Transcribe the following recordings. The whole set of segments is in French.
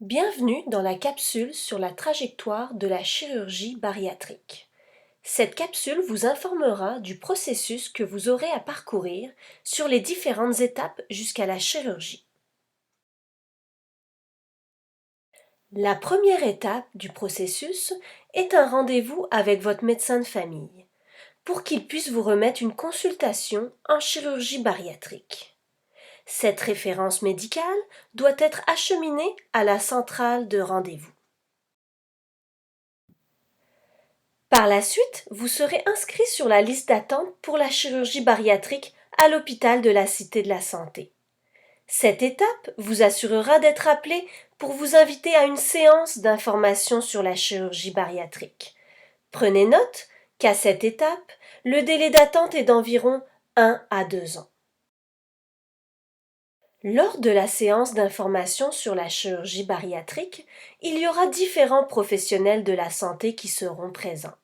Bienvenue dans la capsule sur la trajectoire de la chirurgie bariatrique. Cette capsule vous informera du processus que vous aurez à parcourir sur les différentes étapes jusqu'à la chirurgie. La première étape du processus est un rendez-vous avec votre médecin de famille pour qu'il puisse vous remettre une consultation en chirurgie bariatrique. Cette référence médicale doit être acheminée à la centrale de rendez-vous. Par la suite, vous serez inscrit sur la liste d'attente pour la chirurgie bariatrique à l'hôpital de la Cité de la Santé. Cette étape vous assurera d'être appelé pour vous inviter à une séance d'information sur la chirurgie bariatrique. Prenez note qu'à cette étape, le délai d'attente est d'environ 1 à 2 ans. Lors de la séance d'information sur la chirurgie bariatrique, il y aura différents professionnels de la santé qui seront présents.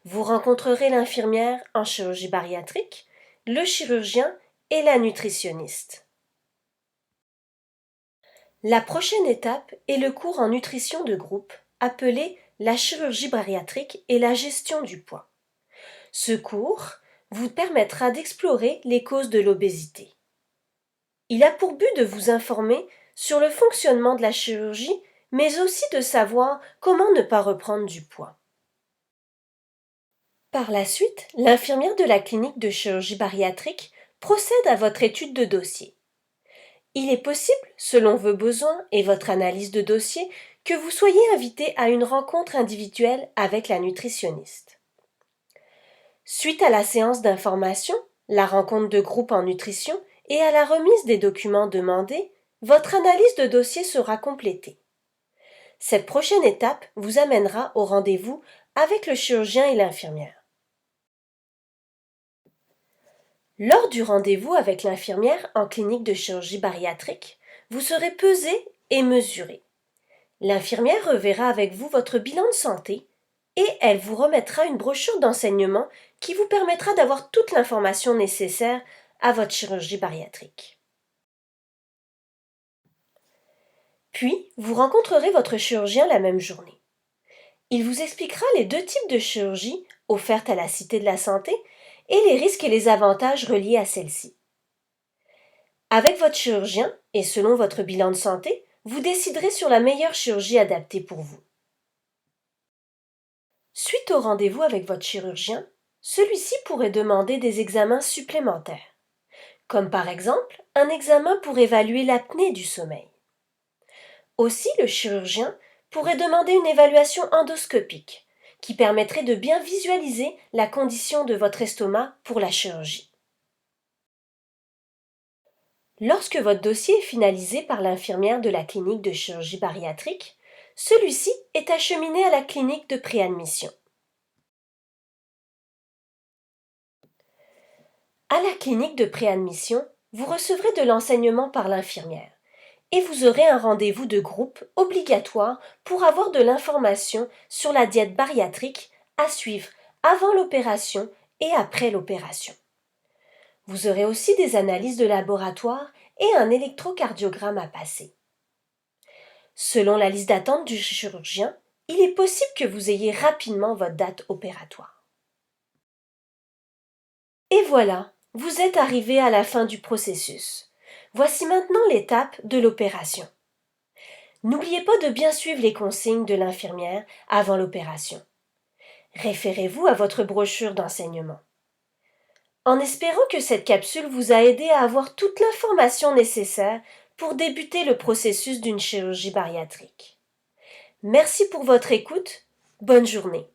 Vous rencontrerez l'infirmière en chirurgie bariatrique, le chirurgien et la nutritionniste. La prochaine étape est le cours en nutrition de groupe, appelé la chirurgie bariatrique et la gestion du poids. Ce cours vous permettra d'explorer les causes de l'obésité. Il a pour but de vous informer sur le fonctionnement de la chirurgie, mais aussi de savoir comment ne pas reprendre du poids. Par la suite, l'infirmière de la clinique de chirurgie bariatrique procède à votre étude de dossier. Il est possible, selon vos besoins et votre analyse de dossier, que vous soyez invité à une rencontre individuelle avec la nutritionniste. Suite à la séance d'information, la rencontre de groupe en nutrition et à la remise des documents demandés, votre analyse de dossier sera complétée. Cette prochaine étape vous amènera au rendez-vous avec le chirurgien et l'infirmière. Lors du rendez-vous avec l'infirmière en clinique de chirurgie bariatrique, vous serez pesé et mesuré. L'infirmière reverra avec vous votre bilan de santé et elle vous remettra une brochure d'enseignement qui vous permettra d'avoir toute l'information nécessaire à votre chirurgie bariatrique. Puis, vous rencontrerez votre chirurgien la même journée. Il vous expliquera les 2 types de chirurgie offertes à la Cité de la Santé et les risques et les avantages reliés à celle-ci. Avec votre chirurgien et selon votre bilan de santé, vous déciderez sur la meilleure chirurgie adaptée pour vous. Suite au rendez-vous avec votre chirurgien, celui-ci pourrait demander des examens supplémentaires, comme par exemple un examen pour évaluer l'apnée du sommeil. Aussi, le chirurgien pourrait demander une évaluation endoscopique, qui permettrait de bien visualiser la condition de votre estomac pour la chirurgie. Lorsque votre dossier est finalisé par l'infirmière de la clinique de chirurgie bariatrique, celui-ci est acheminé à la clinique de préadmission. À la clinique de préadmission, vous recevrez de l'enseignement par l'infirmière et vous aurez un rendez-vous de groupe obligatoire pour avoir de l'information sur la diète bariatrique à suivre avant l'opération et après l'opération. Vous aurez aussi des analyses de laboratoire et un électrocardiogramme à passer. Selon la liste d'attente du chirurgien, il est possible que vous ayez rapidement votre date opératoire. Et voilà, vous êtes arrivé à la fin du processus. Voici maintenant l'étape de l'opération. N'oubliez pas de bien suivre les consignes de l'infirmière avant l'opération. Référez-vous à votre brochure d'enseignement. En espérant que cette capsule vous a aidé à avoir toute l'information nécessaire pour débuter le processus d'une chirurgie bariatrique. Merci pour votre écoute. Bonne journée.